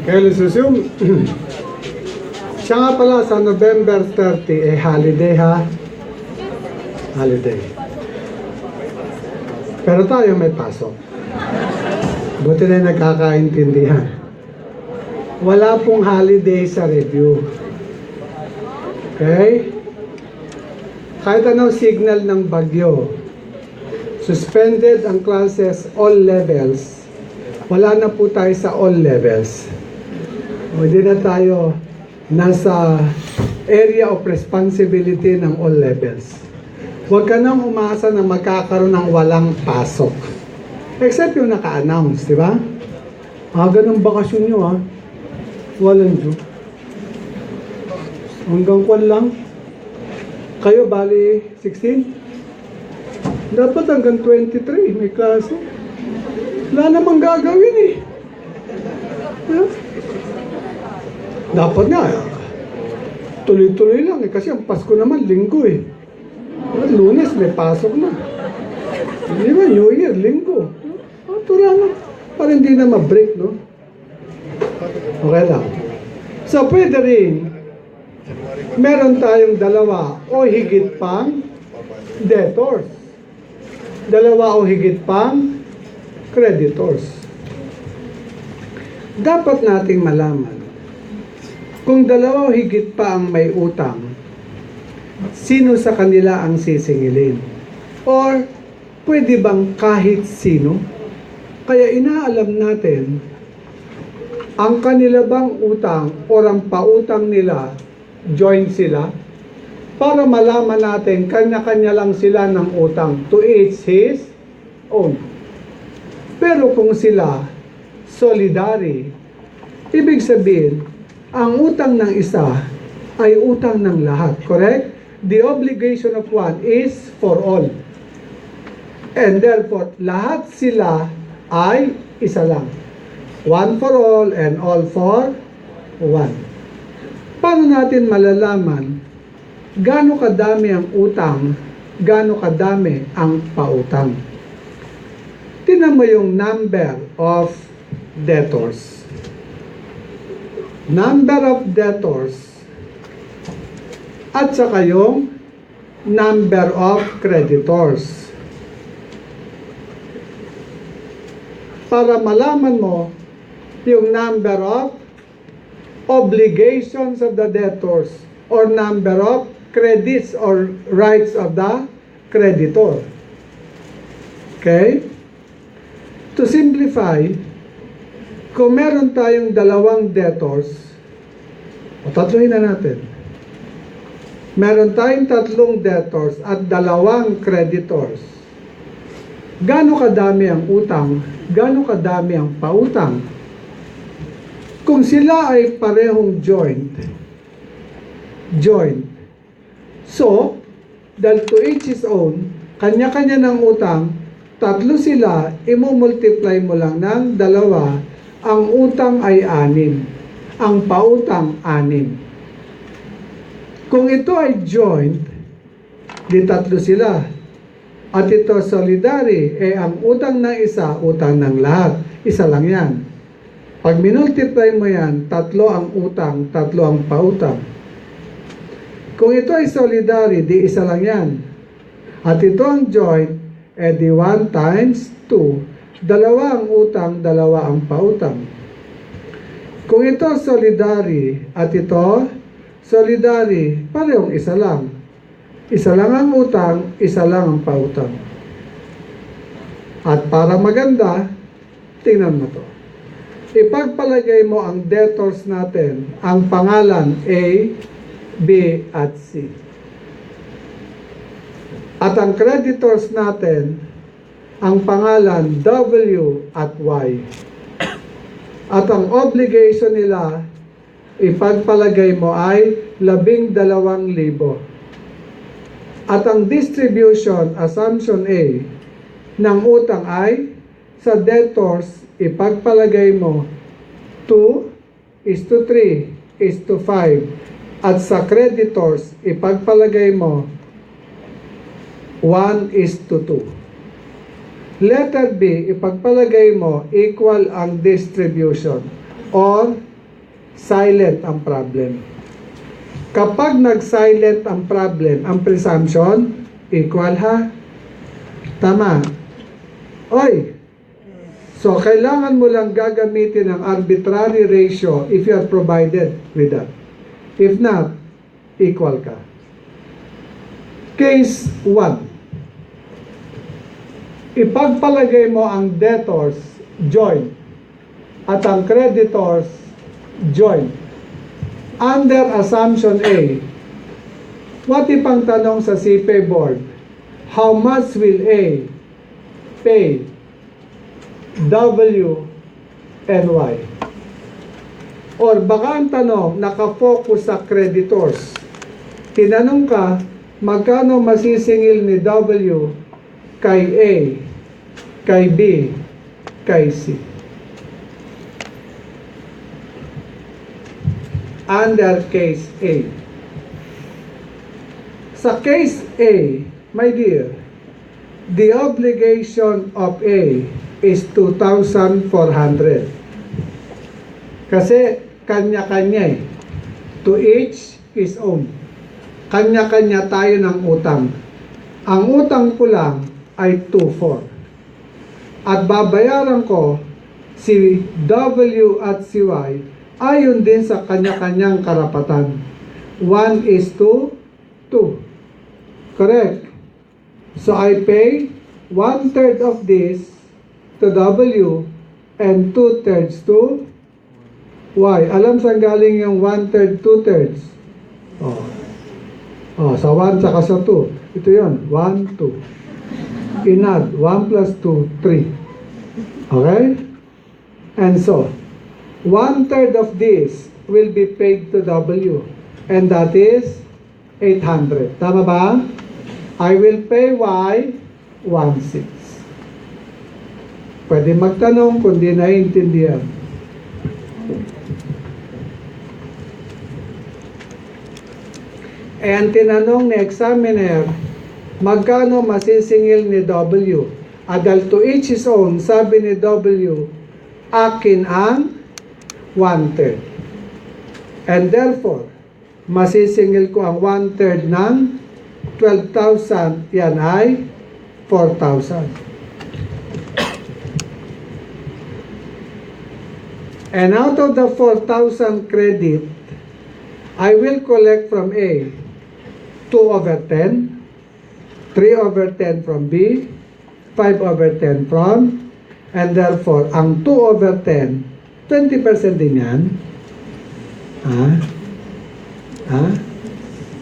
Okay, let's resume. Siya nga pala sa November 30, holiday ha. Holiday. Pero tayo may pasok. Buti na nagkakaintindihan. Wala pong holiday sa review. Okay? Kahit anong signal ng bagyo, suspended ang classes all levels. Wala na po tayo sa all levels. Hindi na tayo nasa area of responsibility ng all levels. Huwag ka nang umasa na magkakaroon ng walang pasok. Except yung naka-announce, di ba? Ganang bakasyon nyo ha. Walang dyo. Hanggang kwan lang. Kayo bali 16? Dapat hanggang 23 may klase. Wala namang gagawin eh. Yeah. Dapat nga, tuloy-tuloy lang eh. Kasi ang Pasko naman, linggo eh. Lunes, may pasok na. Hindi ba, New Year, linggo. Tula na. Para hindi na ma-break, no? Okay lang. So, pwede rin, meron tayong dalawa o higit pang debtors. Dalawa o higit pang creditors. Dapat nating malaman, kung dalawa o higit pa ang may utang, sino sa kanila ang sisingilin? Or, pwede bang kahit sino? Kaya inaalam natin, ang kanila bang utang o ang pautang nila, join sila? Para malaman natin, kanya-kanya lang sila ng utang, to each his own. Pero kung sila, solidary, ibig sabihin, ang utang ng isa ay utang ng lahat, correct? The obligation of one is for all. And therefore, lahat sila ay isa lang. One for all and all for one. Paano natin malalaman gaano kadami ang utang, gaano kadami ang pautang? Tingnan mo yung number of debtors. Number of debtors at saka yung number of creditors. Para malaman mo yung number of obligations of the debtors or number of credits or rights of the creditor. Okay? To simplify, kung meron tayong dalawang debtors, o tatluhin na natin. Meron tayong tatlong debtors at dalawang creditors. Gaano kadami ang utang? Gaano kadami ang pautang? Kung sila ay parehong joint. So, dahil to each his own, kanya-kanya ng utang, tatlo sila, imumultiply mo lang ng dalawa, ang utang ay 6. Ang pautang 6. Kung ito ay joint, di tatlo sila. At ito solidary, ang utang ng isa, utang ng lahat. Isa lang yan. Pag minultiply mo yan, tatlo ang utang, tatlo ang pautang. Kung ito ay solidary, di isa lang yan. At ito ang joint, di 1 times 2. Dalawa ang utang, dalawa ang pautang. Kung ito solidary at ito solidary, parehong isa lang. Isa lang ang utang, isa lang ang pautang. At para maganda, tingnan mo to. Ipagpalagay mo ang debtors natin, ang pangalan A, B, at C. At ang creditors natin, ang pangalan W at Y. At ang obligation nila, ipagpalagay mo ay 12,000. At ang distribution, assumption A, ng utang ay, sa debtors, ipagpalagay mo 2:3:5. At sa creditors, ipagpalagay mo 1:2. Letter B, ipagpalagay mo equal ang distribution or silent ang problem. Kapag nag-silent ang problem, ang presumption, equal ha? Tama. Oy! So, kailangan mo lang gagamitin ang arbitrary ratio if you are provided with that. If not, equal ka. Case 1. Ipagpalagay mo ang debtors joint at ang creditors joint. Under assumption A, what if ang tanong sa CPA board, how much will A pay W and Y? Or baka ang tanong nakafocus sa creditors. Tinanong ka, magkano masisingil ni W kay A, kay B, kay C? Under case A. Sa case A, my dear, the obligation of A is 2,400. Kasi kanya-kanya eh. To each his own. Kanya-kanya tayo ng utang. Ang utang ko lang ay 2,400. At babayaran ko si W at si Y ayon din sa kanya-kanyang karapatan. 1:2. Correct? So I pay 1/3 of this to W and 2/3 to Y. Alam saan galing yung 1/3, 2/3? Sa 1 saka sa 2. Ito yun. 1, 2. Inad. 1 plus 2, 3. Okay? And so, 1/3 of this will be paid to W. And that is 800. Tama ba? I will pay Y 1/6. Pwede magtanong kung di naiintindihan. And tinanong ni examiner, magkano masisingil ni W? Adal to each his own, sabi ni W, akin ang 1/3. And therefore, masisingil ko ang 1/3 ng 12,000, yan ay 4,000. And out of the 4,000 credit, I will collect from A 2/10, 3/10 from B, 5/10 from, and therefore, ang 2/10, 20% din yan.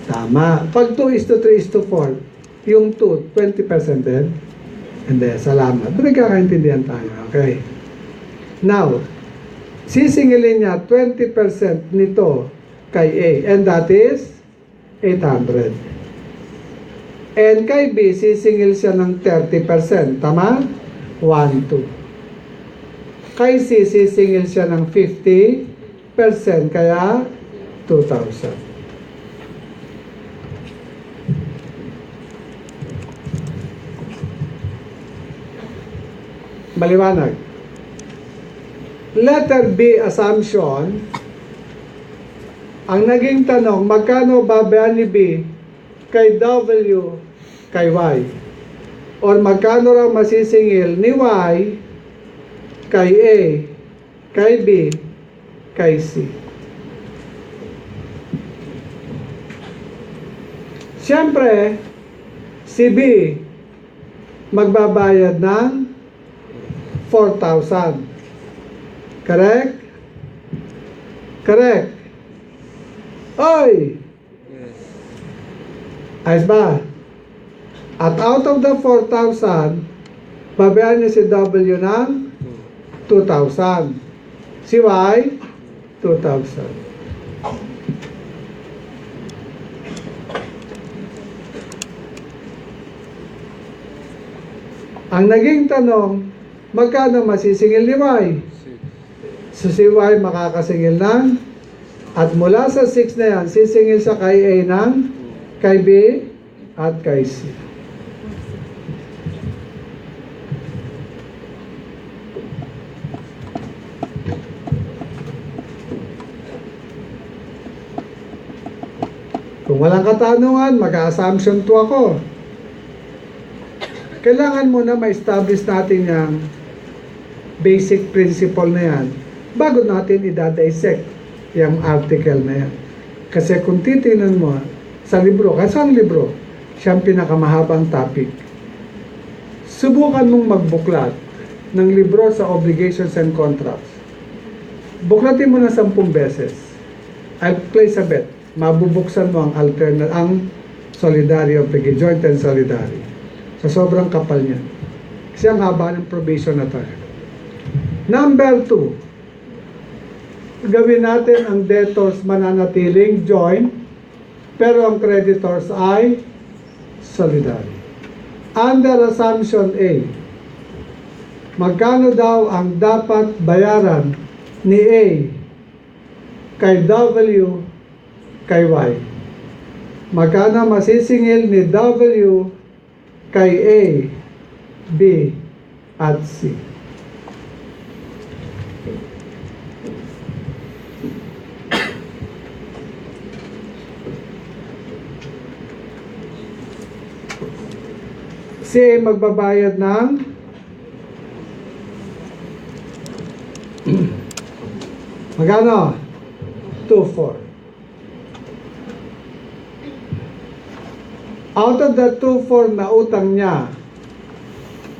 Tama. Pag 2:3:4, yung 2, 20% din. Hindi, salamat. Nagkakaintindihan tayo. Okay. Now, sisingilin niya 20% nito kay A, and that is 800. And kay B, sisingil siya ng 30%. Tama? 1, 2. Kay C, sisingil siya ng 50%, kaya 2,000. Maliwanag. Letter B, assumption. Ang naging tanong, magkano babayaran ni B kay W, kay Y? Or magkano raw masisingil ni Y kay A, kay B, kay C? Siyempre, si B magbabayad ng 4,000. Correct? Correct. Oy! Yes. Ayos ba? At out of the 4,000, babayaran niya si W ng 2,000. Si Y, 2,000. Ang naging tanong, magkano masisingil ni Y? So si Y makakasingil ng, at mula sa 6 na yan, sisingil sa kay A ng, kay B, at kay C. Kung walang katanungan, mag-assumption 2 ako. Kailangan muna ma-establish natin yung basic principle na yan bago natin i-dissect yung article na yan. Kasi kung titingnan mo sa libro, kasi ang libro, siyang pinakamahabang topic. Subukan mong magbuklat ng libro sa obligations and contracts. Buklatin mo na 10 beses. I'll place a bet. Mabubuksan mo ang solidary obligation, joint and solidary. Sa sobrang kapal niya. Kasi ang haba ng probation na tayo. Number 2. Gawin natin ang debtors mananatiling joint, pero ang creditors ay solidary. Under assumption A, magkano daw ang dapat bayaran ni A kay W kay Y? Magkano masisingil ni W kay A, B, at C? Si A magbabayad ng magkano? 2,400. Out of the 2,400 na utang niya,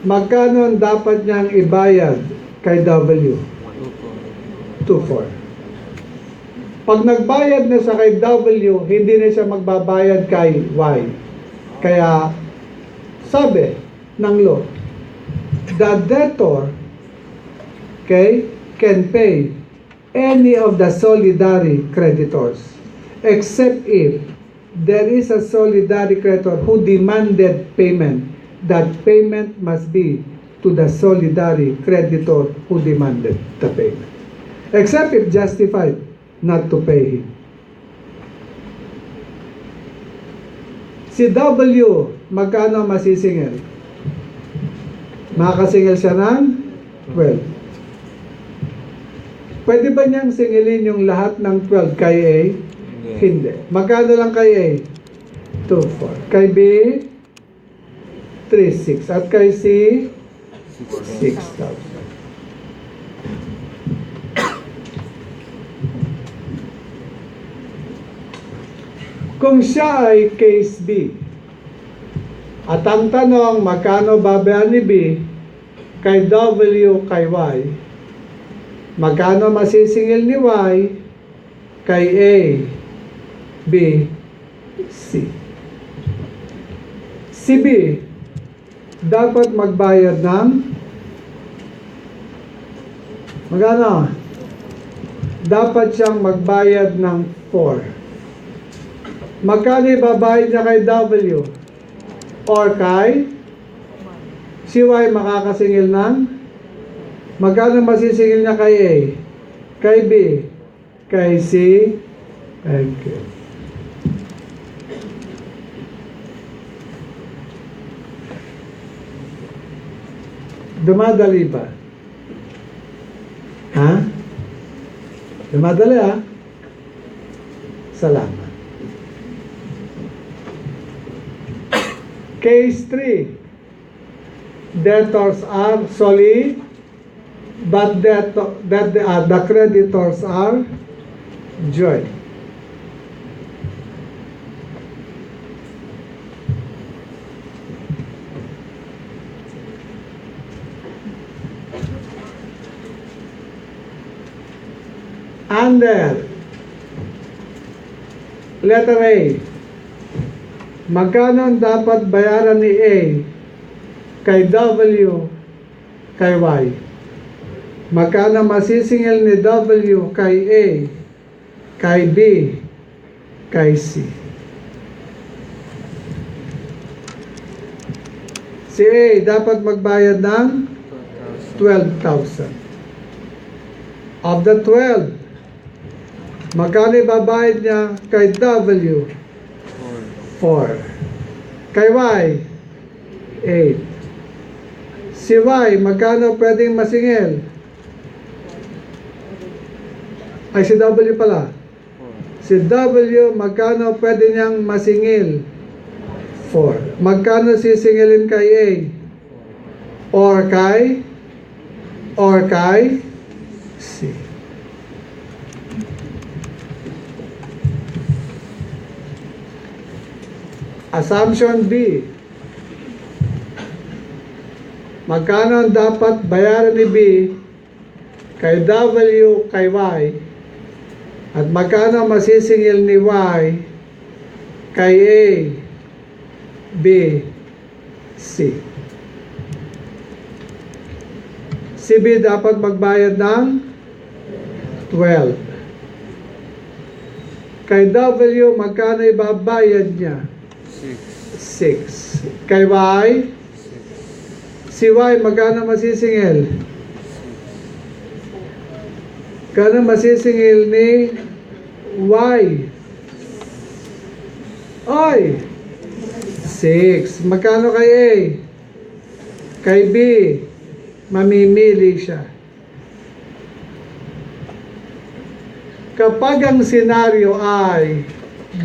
magkano ang dapat niyang ibayad kay W? 2,400. Pag nagbayad na siya kay W, hindi na siya magbabayad kay Y. Kaya, sabi ng law, the debtor, okay, can pay any of the solidary creditors except if there is a solidary creditor who demanded payment. That payment must be to the solidary creditor who demanded the payment, except if justified not to pay him. Si W, magkano masisingil? Makakasingil siya ng 12. Pwede ba niyang singilin yung lahat ng 12 kay A? Hindi. Magkano lang kay A? 2,400. Kay B? 3,600. At kay C? 6,000. Kung siya ay case B, at ang tanong, magkano babayaran ni B kay W kay Y? Magkano masisingil ni Y kay A, B, C? Si B, dapat magbayad ng magkano? Dapat siyang magbayad ng 4. Magkano ibabayad niya kay W? Or kay si Y makakasingil ng magkano masisingil niya kay A? Kay B? Kay C? Kay Q? Dumadali ba? Ha? Dumadali ha? Salamat. Case 3. Debtors are solid, but the creditors are joint. Under letter A, magkano ang dapat bayaran ni A kay W kay Y? Magkano masisingil ni W kay A, kay B, kay C? Si A dapat magbayad ng 12,000. Of the 12, magkano ibabayad niya kay W? 4. Kay Y, 8. Si Y, magkano pwedeng masingil? Ay, si W pala. Si W, magkano pwede niyang masingil? 4. Magkano sisingilin kay A? Or kay C. Assumption B. Magkano ang dapat bayaran ni B kay W kay Y? At magkano masisingil ni Y kay A, B, C? Si B dapat magbayad ng 12. Kay W, magkano ibabayad niya? 6. Kay Y, si Y, magkano masisingil? Magkano masisingil ni Y? Ay! 6. Magkano kay A? Kay B, mamimili siya. Kapag ang senaryo ay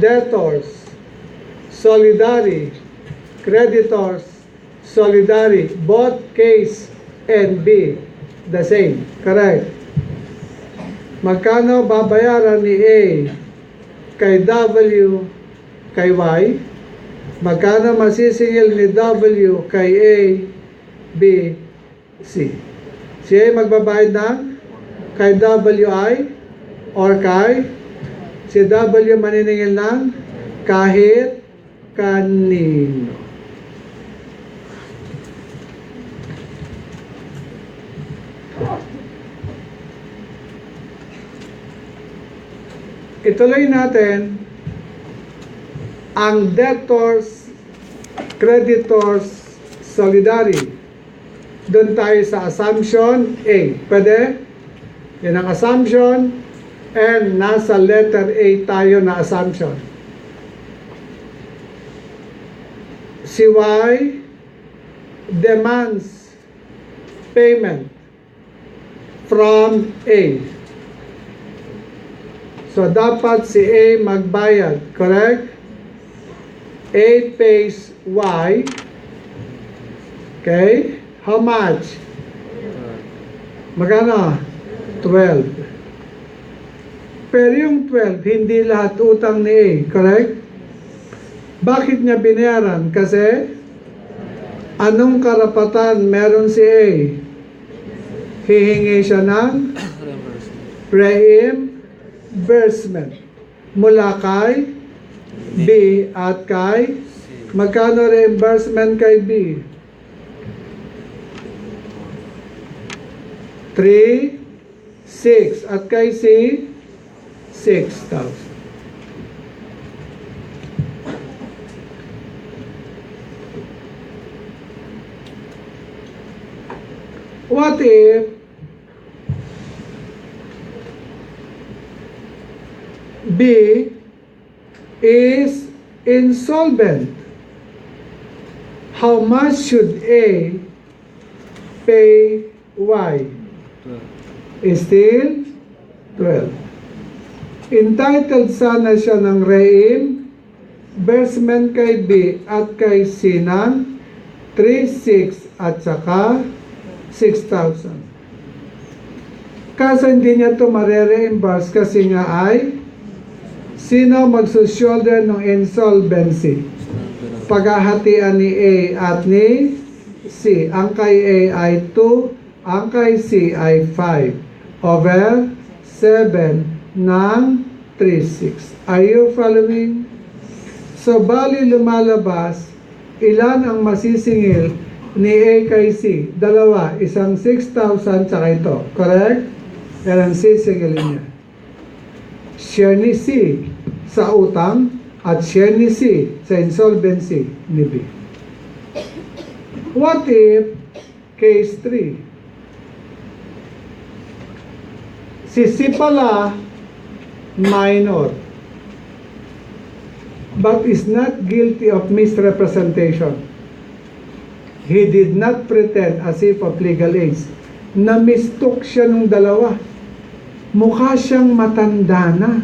debtors, solidary, creditors, solidary, both case and B, the same. Correct? Magkano babayaran ni A kay W kay Y? Magkano masisingil ni W kay A, B, C? Si A magbabayad ng kay WI or kay si W maniningil ng kahit kanino. Ituloy natin ang debtors, creditors, solidary. Doon tayo sa assumption A. Pwede? Yan ang assumption and nasa letter A tayo na assumption. Si Y demands payment from A. So, dapat si A magbayad, correct? A pays Y. Okay? How much? Magkano? 12. Pero yung 12, hindi lahat utang ni A, correct? Bakit niya binayaran? Kasi, anong karapatan meron si A? Hihingi siya ng reimbursement mula kay B at kay magkano reimbursement kay B? 3, 6 at kay C 6,000. What if B is insolvent? How much should A pay Y? Still 12. Entitled sana siya ng reimbursement kay B at kay C ng 3, 6 at saka 6,000. Kaso hindi niya ito mare-reimburse kasi nga ay sino magsushoulder ng insolvency? Paghahatian ni A at ni C. Ang kay A ay 2, ang kay C ay 5 over 7 ng 3/6. Are you following? So, bali lumalabas, ilan ang masisingil ni A kay C? Dalawa, isang 6,000 tsaka ito. Correct? Yan ang sisingilin niya. Share ni C sa utang at share ni C sa insolvency ni B. What if case 3? Si C pala minor but is not guilty of misrepresentation. He did not pretend as if of legal age. Na-mistook siya nung dalawa. Mukha siyang matanda na.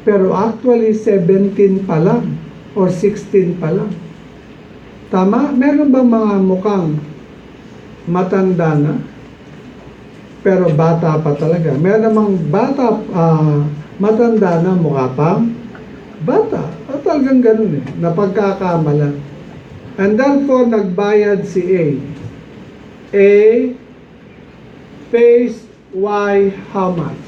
Pero actually, 17 pa lang or 16 pa lang. Tama? Meron bang mga mukhang matanda na? Pero bata pa talaga. Meron namang bata, matanda na mukha pang bata. At talagang ganun napagkakamalan. And therefore, nagbayad si A. A pays Y how much?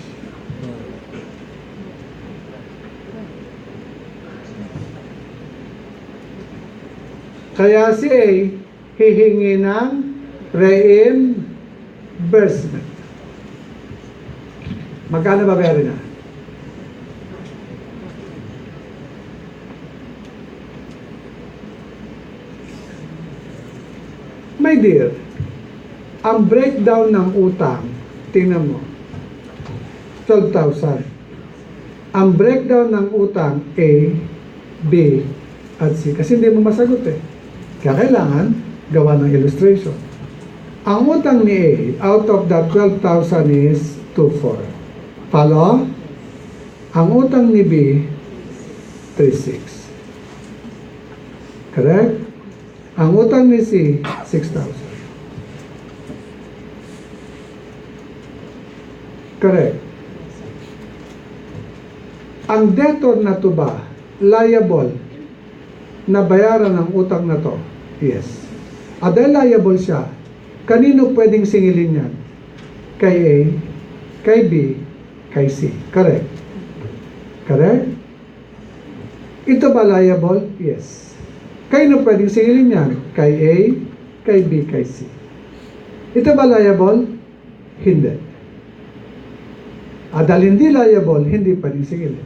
Kaya si A hihingi ng reimbursement. Magkano babayaran na? My dear, ang breakdown ng utang, tingnan mo, 12,000. Ang breakdown ng utang A, B, at C. Kasi hindi mo masagot Kaya kailangan gawa ng illustration. Ang utang ni A, out of that 12,000 is 2,400. Follow? Ang utang ni B, 3,600. Correct? Ang utang ni C, 6,000. Correct. Ang debtor na to ba, liable na bayaran ng utang na to? Yes. At dahil liable siya, kanino pwedeng singilin yan? Kay A, kay B, kay C. Correct? Correct? Ito ba liable? Yes. Kanino pwedeng singilin yan? Kay A, kay B, kay C. Ito ba liable? Hindi. At dahil hindi liable, hindi pwedeng singilin.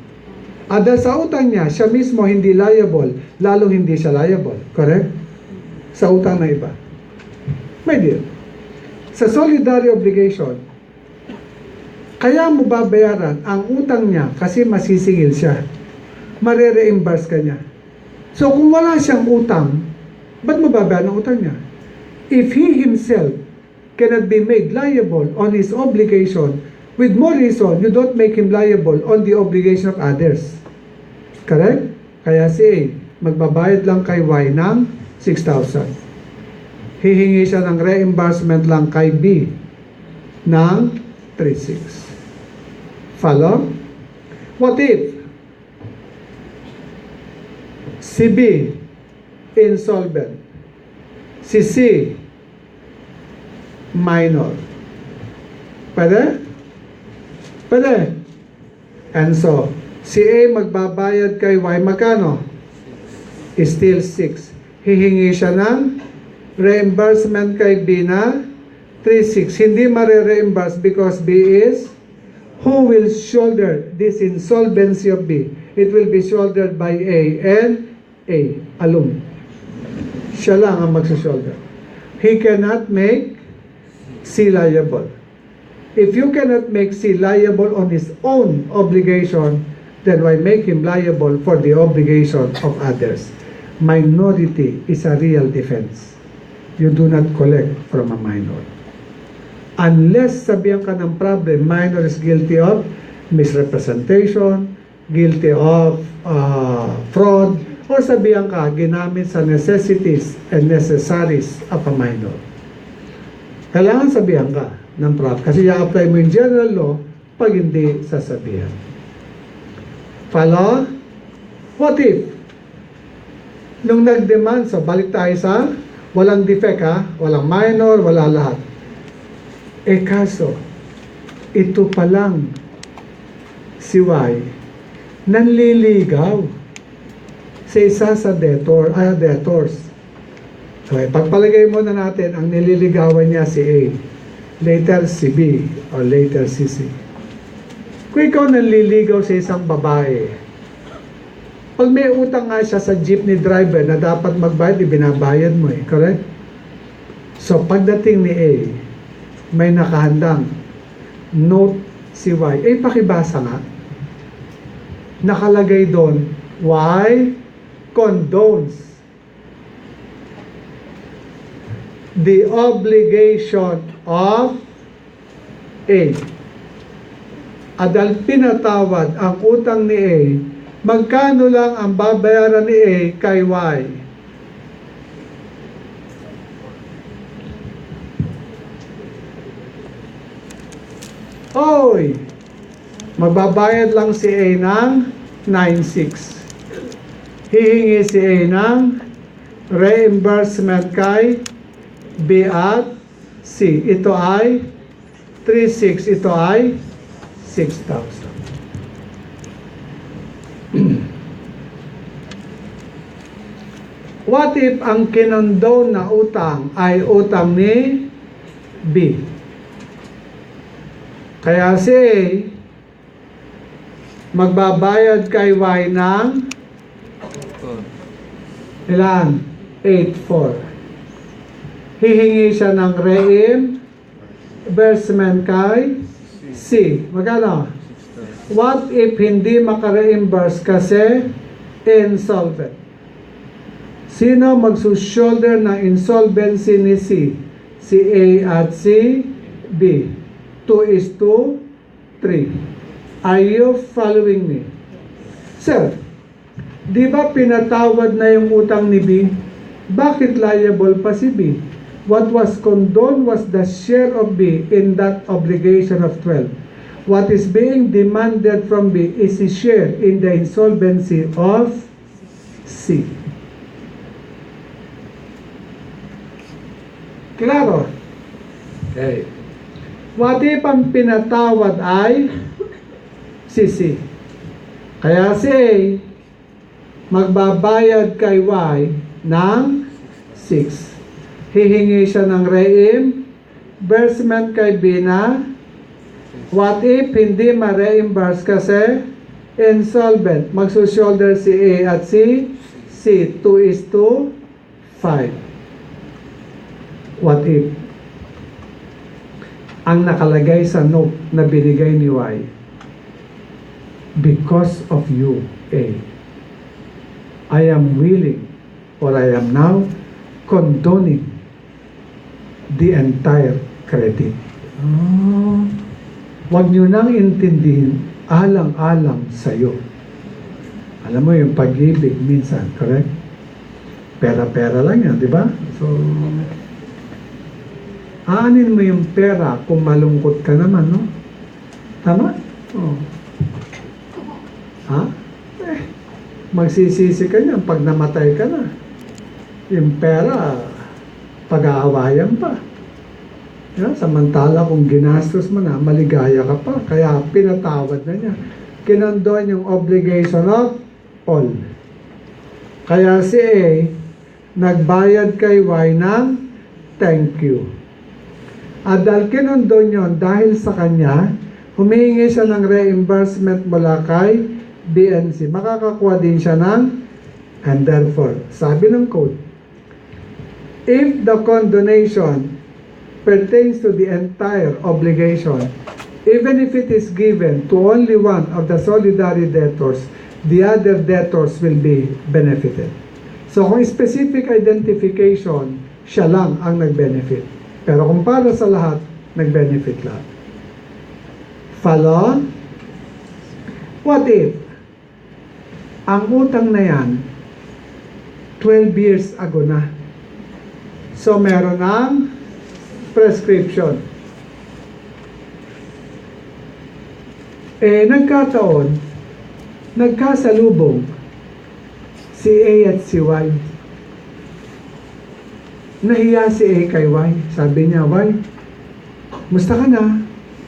At dahil sa utang niya, siya mismo hindi liable, lalong hindi siya liable. Correct? Sa utang na iba. My dear, sa solidary obligation, kaya mo babayaran ang utang niya kasi masisingil siya. Mare-reimburse ka niya. So kung wala siyang utang, ba't mo babayaran ang utang niya? If he himself cannot be made liable on his obligation, with more reason, you don't make him liable on the obligation of others. Correct? Kaya si A, magbabayad lang kay Y ng 6,000. Hihingi siya ng reimbursement lang kay B ng 3,600. Follow? What if si B insolvent, si C minor? Pwede? Pwede. And so, si A magbabayad kay Y, magkano? Still 6. Hihingi siya ng reimbursement kay B na 3,600. Hindi mare-reimburse because B is, who will shoulder this insolvency of B? It will be shouldered by A and A alone. Siya lang ang magsushoulder. He cannot make C liable. If you cannot make C liable on his own obligation, then why make him liable for the obligation of others? Minority is a real defense. You do not collect from a minor. Unless sabihan ka ng problem, minor is guilty of misrepresentation, guilty of fraud, or sabihan ka, ginamit sa necessities and necessaries of a minor. Kailangan sabihan ka ng fraud kasi i-apply mo yung general law pag hindi sasabihan. Follow? What if? Nung nag-demand, so balik tayo sa walang defect walang minor, wala lahat. Kaso, ito pa lang si Y nanliligaw sa isa sa debtors. Okay, pagpalagay muna natin ang nililigawan niya si A, later si B, or later si C. Kung ikaw nanliligaw sa isang babae, pag may utang nga siya sa jeepney driver na dapat magbayad, ibinabayad mo correct? So pagdating ni A, may nakahandang note si Y. Pakibasa nga. Nakalagay doon, Y condones the obligation of A. At dahil pinatawad ang utang ni A, magkano lang ang babayaran ni A kay Y? Oy! Magbabayad lang si A ng 9.6. Hihingi si A ng reimbursement kay B at C. Ito ay 3.6. Ito ay 6,000. What if ang kinondone na utang ay utang ni B? Kaya si A magbabayad kay Y ng ilan? 8.4. Hihingi siya ng reimbursement kay C. Magkano? What if hindi maka-reimburse kasi insolvent? Sino magsushoulder ng insolvency ni C? Si A at si B. 2:3. Are you following me? Sir, di ba pinatawad na yung utang ni B? Bakit liable pa si B? What was condoned was the share of B in that obligation of 12. What is being demanded from B is his share in the insolvency of C. Klaro? Okay. What if ang pinatawad ay si C? Kaya si A magbabayad kay Y ng 6. Hihingi siya ng reimbursement kay B na what if hindi ma-reimburse kasi insolvent? Magsushoulder si A at si C. 2:5. What if ang nakalagay sa note na binigay ni Y, because of you, A, I am willing or I am now condoning the entire credit. Huwag nyo nang intindihin, alang-alang sa'yo. Alam mo yung pag-ibig minsan, correct? Pera-pera lang yan, di ba? So, aanin mo yung pera kung malungkot ka naman, no? Tama? Oh. Ha? Magsisisi ka niyan pag namatay ka na. Yung pera, pag-aawayan pa. Samantala kung ginastos mo na, maligaya ka pa. Kaya pinatawad na niya. Kinondon yung obligation of all. Kaya si A, nagbayad kay Y ng thank you. At dahil kinondon yun, dahil sa kanya, humihingi siya ng reimbursement mula kay BNC. Makakakuha din siya ng and therefore, sabi ng code, if the condonation pertains to the entire obligation, even if it is given to only one of the solidary debtors, the other debtors will be benefited. So kung specific identification, siya lang ang nag-benefit. Pero kung para sa lahat, nag-benefit lahat. Follow? What if ang utang na yan 12 years ago na? So meron ng prescription. Nagkataon, nagkasalubong si A at si Y. Nahiya si A kay Y. Sabi niya, Y, musta ka na?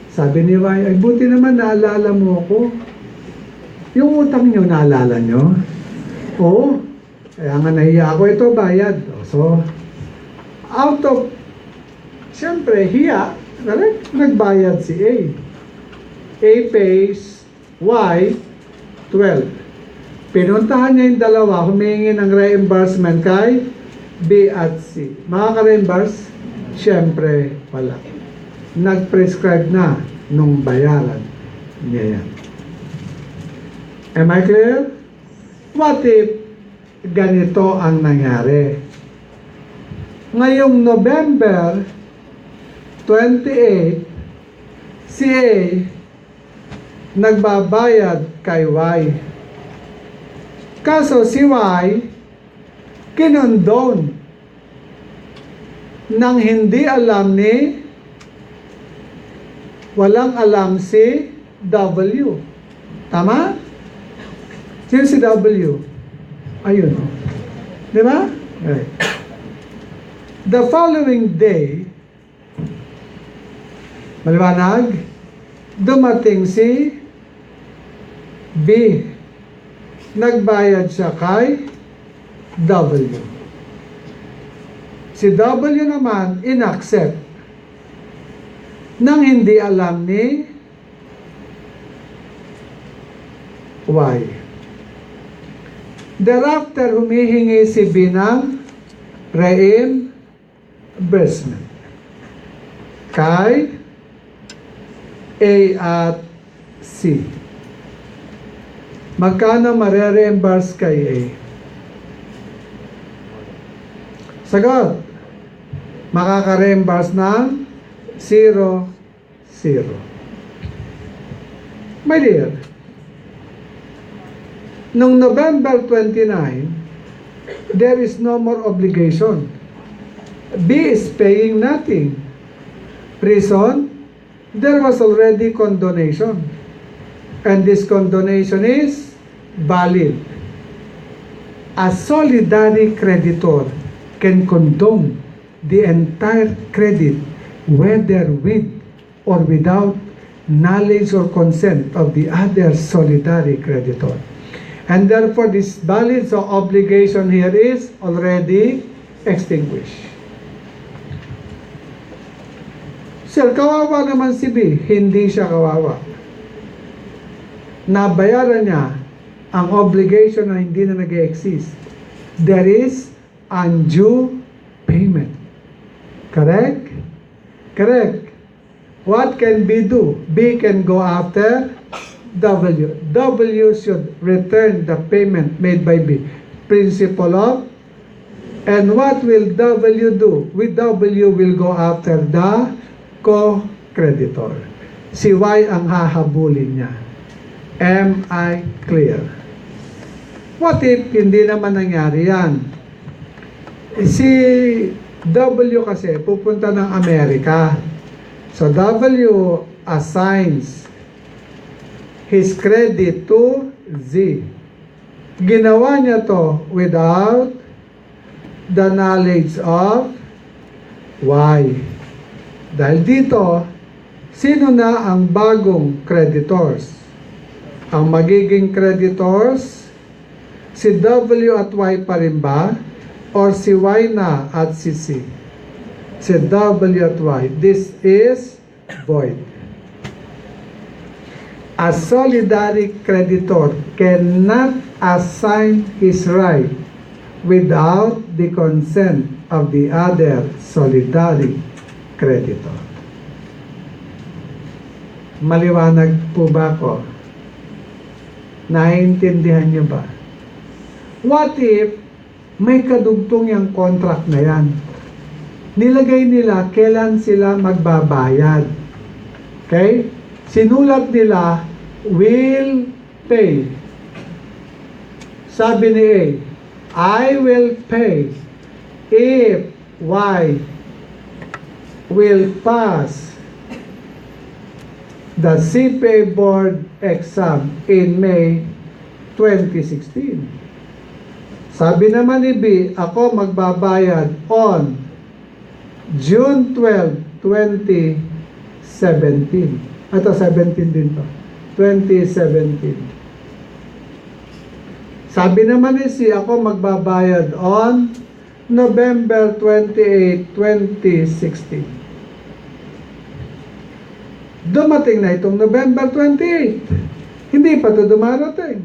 Sabi ni Y, ay buti naman naalala mo ako. Yung utang niyo, naalala niyo? Oo. Kaya nga nahiya ako, ito bayad. So, out of, siyempre, hiya, nagbayad si A. A pays Y 12. Pinuntahan niya yung dalawa, humingi ng reimbursement kay B at C. Makaka-reimburse? Siyempre, wala. Nag-prescribe na nung bayaran niya yan. Am I clear? What if ganito ang nangyari? Ngayong November 28, si A nagbabayad kay Y. Kaso si Y, kinondone nang hindi alam ni, walang alam si W. Tama? Sino si W? Ayun. Di ba? Right. The following day, maliwanag, dumating si B. Nagbayad siya kay W. Si W naman inaccept nang hindi alam ni Y. Thereafter, humihingi si B ng reimbursement kay A at C. Magkano mare-reimburse kay A? Sagot, makaka-reimburse ng 0, 0. My dear, noong November 29, there is no more obligation. B is paying nothing. Reason, there was already condonation. And this condonation is valid. A solidary creditor can condone the entire credit, whether with or without knowledge or consent of the other solidary creditor. And therefore, this valid obligation here is already extinguished. Sir, kawawa naman si B. Hindi siya kawawa. Nabayaran niya ang obligation na hindi na nag-exist. There is undue payment. Correct? Correct. What can B do? B can go after W. W should return the payment made by B. Principle of. And what will W do? With W will go after the co-creditor. Si Y ang hahabulin niya. Am I clear? What if hindi naman nangyari yan? Si W kasi pupunta ng Amerika. So W assigns his credit to Z. Ginawa niya to without the knowledge of Y. Dahil dito, sino na ang bagong creditors? Ang magiging creditors, si W at Y pa rin ba? Or si Y na at si C? Si W at Y. This is void. A solidary creditor cannot assign his right without the consent of the other solidary creditor. Maliwanag po ba ko? Naiintindihan niyo ba? What if may kadugtong yung contract na yan? Nilagay nila kailan sila magbabayad. Okay? Sinulat nila, will pay. Sabi ni A, I will pay if Y will pass the CPA board exam in May 2016. Sabi naman ni B, ako magbabayad on June 12, 2017. Ito, 17 din to. 2017. Sabi naman ni C, ako magbabayad on November 28, 2016. Dumating na itong November 28. Hindi pa ito dumarating.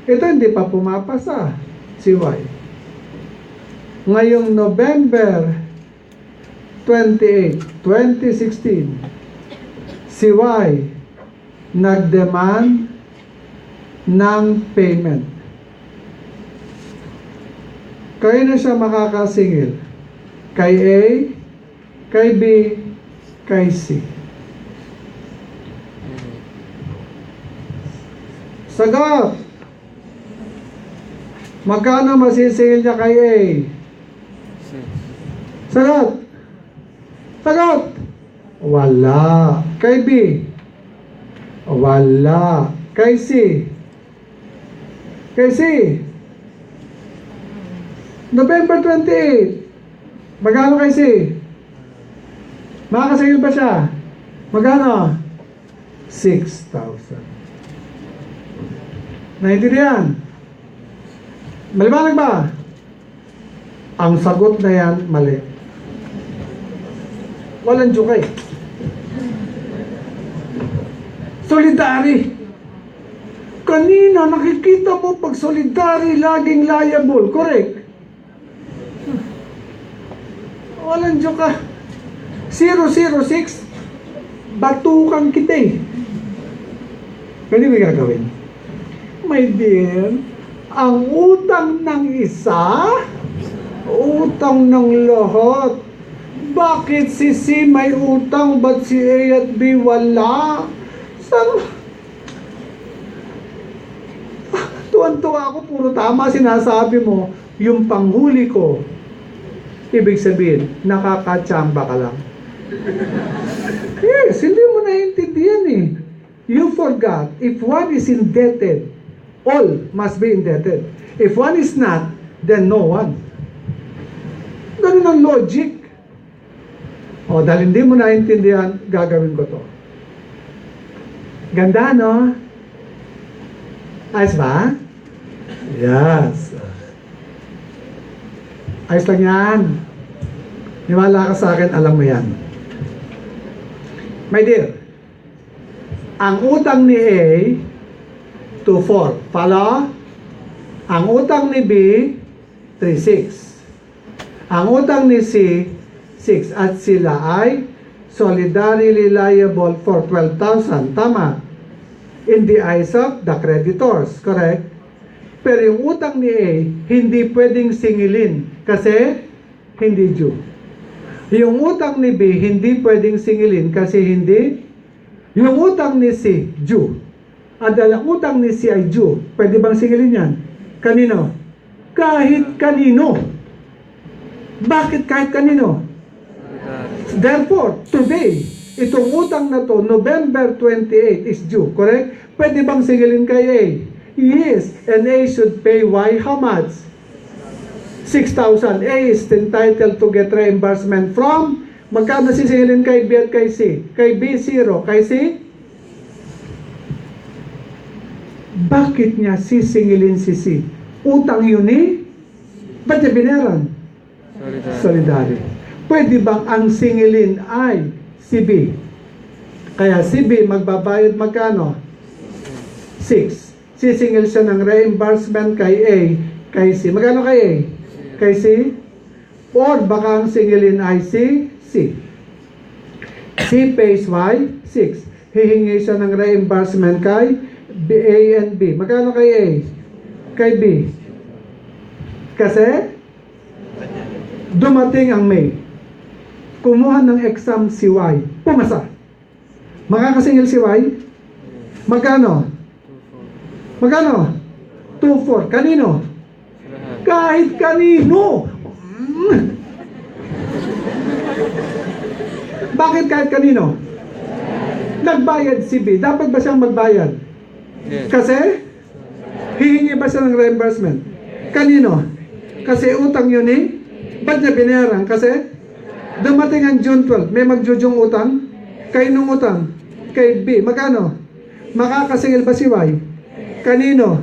Ito hindi pa pumapasa si Y. Ngayong November 28, 2016, si Y nagdemand ng payment. Kaya na siya makakasingil. Kay A, kay B, kay C. Sagot! Magkano masisingil niya kay A? Sagot! Sagot! Wala. Kay B? Wala. Kay C? Kay C? November 28. Magkano kay C? Makakasingil ba siya? Magkano? 6,000. Naintindihan? Maliwanag ba? Ang sagot na yan, mali. Walang jukay. Solidary. Kanina, nakikita mo pag solidary, laging liable. Correct? Walang juka. 006, batukan kita eh. Pwede mo gagawin? My dear, ang utang ng isa, utang ng lahat. Bakit si C may utang, ba't si A at B wala? Tuwan-tuwa ako, puro tama sinasabi mo. Yung panghuli ko, ibig sabihin, nakakatsamba ka lang. Yes, hindi mo naiintindihan eh. You forgot, if one is indebted, all must be indebted. If one is not, then no one. Ganun ang logic. O, dahil hindi mo naiintindihan, gagawin ko to. Ganda, no? Ayos ba? Yes. Ayos lang yan. Niwala ka sa akin, alam mo yan. My dear, ang utang ni A, 2,4. Follow? Ang utang ni B, 3,6. Ang utang ni C, 6. At sila ay solidarily liable for 12,000. Tama? In the eyes of the creditors. Correct? Pero yung utang ni A, hindi pwedeng singilin kasi hindi due. Yung utang ni B, hindi pwedeng singilin kasi hindi. Yung utang ni C, due. At dahil ang utang ni C ay due, pwede bang singilin yan? Kanino? Kahit kanino. Bakit kahit kanino? Therefore, today, itong utang na to, November 28 is due, correct? Pwede bang singilin kay A? Yes, and A should pay Y how much? 6,000. A is entitled to get reimbursement from, magkano sisingilin kay B at kay C? Kay B, 0. Kay C? Bakit niya sisingilin si C? Utang yun eh? Ba't niya binayaran? Solidary. Pwede bang ang singilin ay si B? Kaya si B magbabayad magkano? 6. Sisingil siya ng reimbursement kay A, kay C. Magkano kay A? Kay C? Or baka ang singilin ay si C. C pays Y, 6. Hihingi siya ng reimbursement kay B, A and B. Magkano kay A? Kay B. Kasi dumating ang May. Kumuha ng exam si Y. Pumasa. Makakasingil si Y? Magkano? Magkano? 2,4. Kanino? Kahit kanino. Bakit kahit kanino? Nagbayad si B. Dapat ba siyang magbayad? Yes. Kasi hihingi ba siya ng reimbursement? Kanino? Kasi utang yun eh. Ba't niya binayaran? Kasi dumating ang June 12. May magjujong utang? Kay nung utang? Kay B. Magkano? Makakasingil ba si Y? Kanino?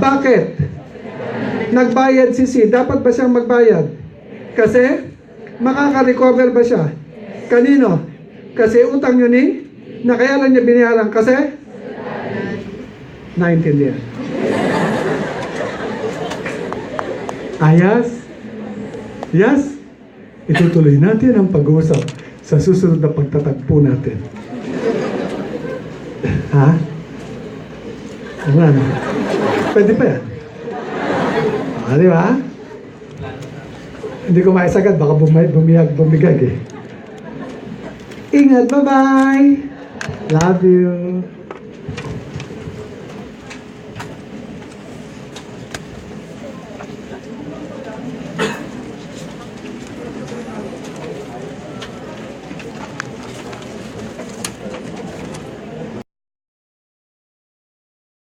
Bakit? Nagbayad si C. Dapat ba siyang magbayad? Kasi makaka-recover ba siya? Kanino? Kasi utang yun eh. Na kaya lang niya binayaran kasi naintindihan. Ayas? Yes? Itutuloy natin ang pag-uusap sa susunod na pagtatagpo natin. Ha? Ano? Pwede pa yan? Di ba? Hindi ko maisagad, baka bumigag eh. Ingat, bye-bye! Love you!